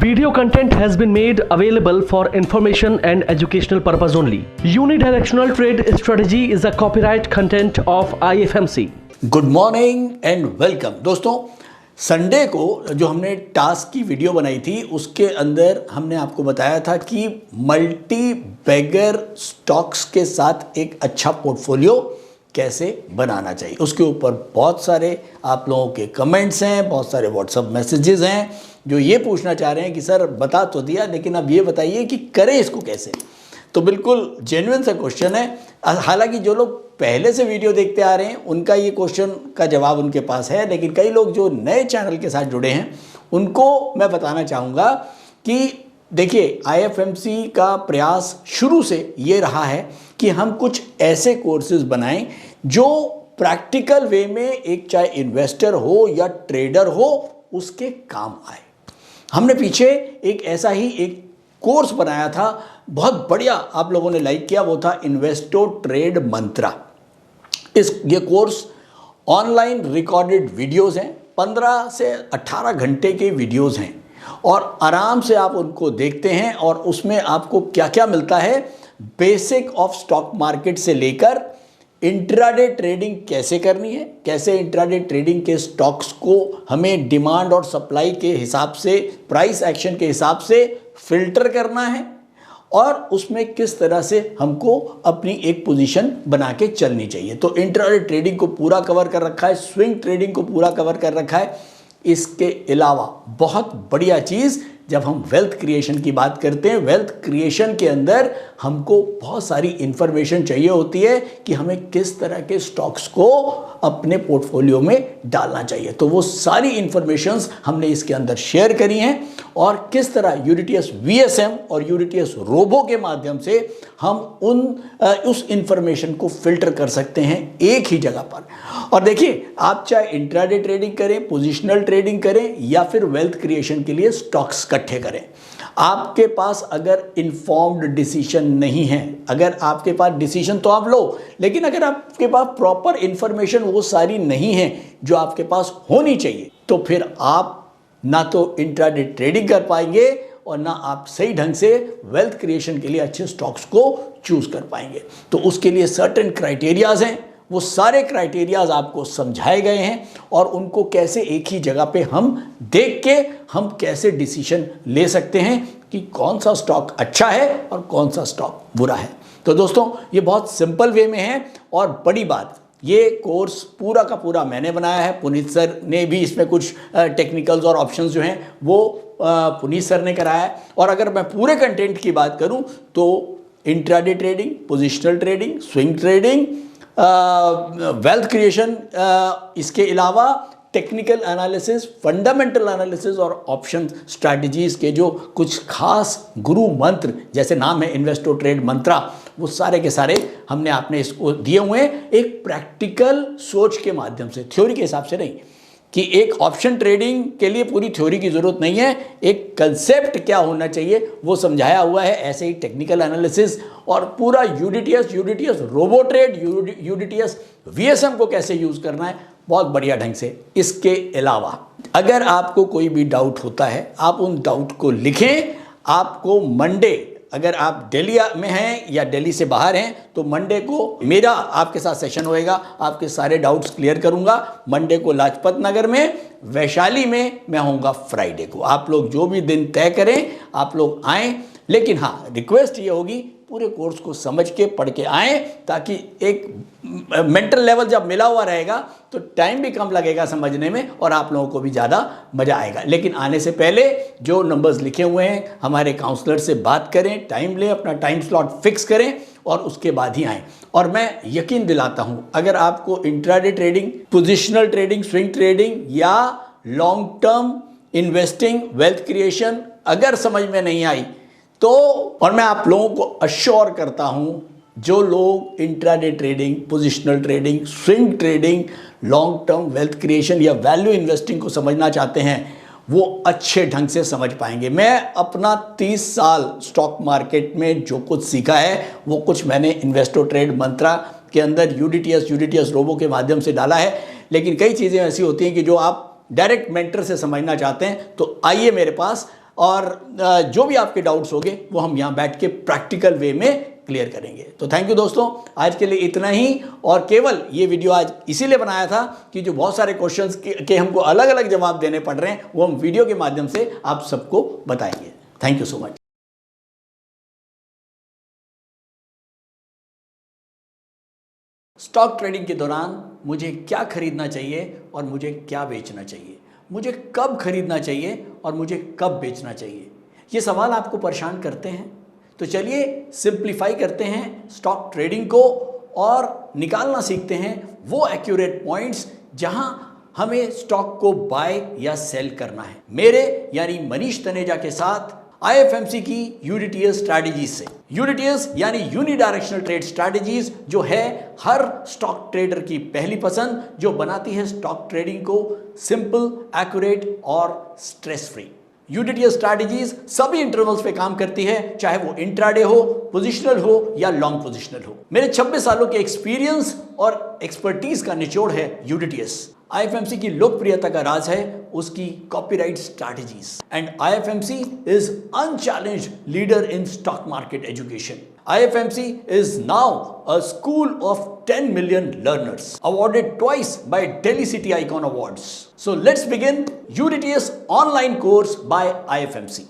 Video content has been made available for information and educational purpose only. Unidirectional trade strategy is a copyright content of IFMC. Good morning and welcome. दोस्तों, Sunday को जो हमने task की video बनाई थी उसके अंदर हमने आपको बताया था कि मल्टी बैगर स्टॉक्स के साथ एक अच्छा पोर्टफोलियो कैसे बनाना चाहिए। उसके ऊपर बहुत सारे आप लोगों के कमेंट्स हैं, बहुत सारे व्हाट्सएप मैसेजेस हैं जो ये पूछना चाह रहे हैं कि सर बता तो दिया लेकिन अब ये बताइए कि करें इसको कैसे। तो बिल्कुल जेन्युइन सा क्वेश्चन है। हालांकि जो लोग पहले से वीडियो देखते आ रहे हैं उनका ये क्वेश्चन का जवाब उनके पास है, लेकिन कई लोग जो नए चैनल के साथ जुड़े हैं उनको मैं बताना चाहूँगा कि देखिए, IFMC का प्रयास शुरू से ये रहा है कि हम कुछ ऐसे कोर्सेज बनाएं जो प्रैक्टिकल वे में एक चाहे इन्वेस्टर हो या ट्रेडर हो उसके काम आए। हमने पीछे एक ऐसा ही एक कोर्स बनाया था, बहुत बढ़िया आप लोगों ने लाइक किया, वो था इन्वेस्टो ट्रेड मंत्रा। ये कोर्स ऑनलाइन रिकॉर्डेड वीडियोस हैं, 15 से 18 घंटे के वीडियोस हैं और आराम से आप उनको देखते हैं और उसमें आपको क्या क्या मिलता है, बेसिक ऑफ स्टॉक मार्केट से लेकर इंट्राडे ट्रेडिंग कैसे करनी है, कैसे इंट्राडे ट्रेडिंग के स्टॉक्स को हमें डिमांड और सप्लाई के हिसाब से, प्राइस एक्शन के हिसाब से फिल्टर करना है और उसमें किस तरह से हमको अपनी एक पोजीशन बना के चलनी चाहिए। तो इंट्राडे ट्रेडिंग को पूरा कवर कर रखा है, स्विंग ट्रेडिंग को पूरा कवर कर रखा है। इसके अलावा बहुत बढ़िया चीज़, जब हम वेल्थ क्रिएशन की बात करते हैं, वेल्थ क्रिएशन के अंदर हमको बहुत सारी इंफॉर्मेशन चाहिए होती है कि हमें किस तरह के स्टॉक्स को अपने पोर्टफोलियो में डालना चाहिए। तो वो सारी इंफॉर्मेशंस हमने इसके अंदर शेयर करी हैं और किस तरह यूनिटीएस VSM और यूनिटीएस रोबो के माध्यम से हम उस इंफॉर्मेशन को फिल्टर कर सकते हैं एक ही जगह पर। और देखिए, आप चाहे इंट्राडे ट्रेडिंग करें, पोजिशनल ट्रेडिंग करें या फिर वेल्थ क्रिएशन के लिए स्टॉक्स इकट्ठे करें, आपके पास अगर इन्फॉर्म्ड डिसीजन नहीं है, अगर आपके पास डिसीजन तो आप लो, लेकिन अगर आपके पास प्रॉपर इंफॉर्मेशन वो सारी नहीं है जो आपके पास होनी चाहिए, तो फिर आप ना तो इंट्राडे ट्रेडिंग कर पाएंगे और ना आप सही ढंग से वेल्थ क्रिएशन के लिए अच्छे स्टॉक्स को चूज कर पाएंगे। तो उसके लिए सर्टेन क्राइटेरियाज हैं, वो सारे क्राइटेरियाज आपको समझाए गए हैं और उनको कैसे एक ही जगह पे हम देख के हम कैसे डिसीजन ले सकते हैं कि कौन सा स्टॉक अच्छा है और कौन सा स्टॉक बुरा है। तो दोस्तों, ये बहुत सिंपल वे में है और बड़ी बात, ये कोर्स पूरा का पूरा मैंने बनाया है। पुनीत सर ने भी इसमें कुछ टेक्निकल्स और ऑप्शंस जो हैं वो पुनीत सर ने कराया है। और अगर मैं पूरे कंटेंट की बात करूं तो intraday trading, positional trading, swing trading, wealth creation, इसके अलावा टेक्निकल एनालिसिस, फंडामेंटल एनालिसिस और ऑप्शन स्ट्रैटेजीज के जो कुछ खास गुरु मंत्र, जैसे नाम है इन्वेस्टो ट्रेड मंत्रा, वो सारे के सारे हमने आपने इसको दिए हुए हैं एक प्रैक्टिकल सोच के माध्यम से, थ्योरी के हिसाब से नहीं कि एक ऑप्शन ट्रेडिंग के लिए पूरी थ्योरी की जरूरत नहीं है, एक कंसेप्ट क्या होना चाहिए वो समझाया हुआ है। ऐसे ही टेक्निकल एनालिसिस और पूरा UDTS robo trade, UDTS VSM को कैसे यूज करना है बहुत बढ़िया ढंग से। इसके अलावा अगर आपको कोई भी डाउट होता है, आप उन डाउट को लिखें। आपको मंडे, अगर आप दिल्ली में हैं या दिल्ली से बाहर हैं, तो मंडे को मेरा आपके साथ सेशन होएगा, आपके सारे डाउट्स क्लियर करूंगा। मंडे को लाजपत नगर में, वैशाली में मैं होऊंगा फ्राइडे को। आप लोग जो भी दिन तय करें आप लोग आएँ, लेकिन हाँ, रिक्वेस्ट ये होगी पूरे कोर्स को समझ के पढ़ के आएँ, ताकि एक मेंटल लेवल जब मिला हुआ रहेगा तो टाइम भी कम लगेगा समझने में और आप लोगों को भी ज़्यादा मज़ा आएगा। लेकिन आने से पहले जो नंबर्स लिखे हुए हैं हमारे काउंसलर से बात करें, टाइम लें, अपना टाइम स्लॉट फिक्स करें और उसके बाद ही आएँ। और मैं यकीन दिलाता हूँ, अगर आपको intraday trading, positional trading, swing trading या long term investing, wealth creation अगर समझ में नहीं आई तो, और मैं आप लोगों को अश्योर करता हूं, जो लोग intraday trading, positional trading, swing trading, long term wealth creation या वैल्यू इन्वेस्टिंग को समझना चाहते हैं वो अच्छे ढंग से समझ पाएंगे। मैं अपना 30 साल स्टॉक मार्केट में जो कुछ सीखा है वो कुछ मैंने इन्वेस्टो ट्रेड मंत्रा के अंदर यूडीटीएस रोबो के माध्यम से डाला है। लेकिन कई चीज़ें ऐसी होती हैं कि जो आप डायरेक्ट मेंटर से समझना चाहते हैं तो आइए मेरे पास, और जो भी आपके डाउट्स होंगे वो हम यहाँ बैठ के प्रैक्टिकल वे में क्लियर करेंगे। तो थैंक यू दोस्तों, आज के लिए इतना ही। और केवल ये वीडियो आज इसीलिए बनाया था कि जो बहुत सारे क्वेश्चंस के हमको अलग अलग जवाब देने पड़ रहे हैं वो हम वीडियो के माध्यम से आप सबको बताएंगे। Thank you so much. Stock trading के दौरान मुझे क्या खरीदना चाहिए और मुझे क्या बेचना चाहिए, मुझे कब खरीदना चाहिए और मुझे कब बेचना चाहिए, ये सवाल आपको परेशान करते हैं। तो चलिए सिंप्लीफाई करते हैं स्टॉक ट्रेडिंग को और निकालना सीखते हैं वो एक्यूरेट पॉइंट्स जहां हमें स्टॉक को बाय या सेल करना है। मेरे यानी मनीष तनेजा के साथ IFMC की यूनिटीएस स्ट्रैटेजीज से। यूनिटीएस यानी यूनिडायरेक्शनल ट्रेड स्ट्रैटेजीज, जो है हर स्टॉक ट्रेडर की पहली पसंद, जो बनाती है स्टॉक ट्रेडिंग को सिंपल, एक्यूरेट और स्ट्रेस फ्री। यूनिटीएस स्ट्रैटेजीज सभी इंटरवल्स पे काम करती है, चाहे वो इंट्राडे हो, पोजिशनल हो या लॉन्ग पोजिशनल हो। मेरे 26 सालों के एक्सपीरियंस और एक्सपर्टीज का निचोड़ है यूनिटीएस। IFMC की लोकप्रियता का राज है उसकी copyright strategies. And IFMC is unchallenged leader in stock market education. IFMC is now a school of 10 million learners, awarded twice by Delhi City Icon Awards. So let's begin UDTS online course by IFMC.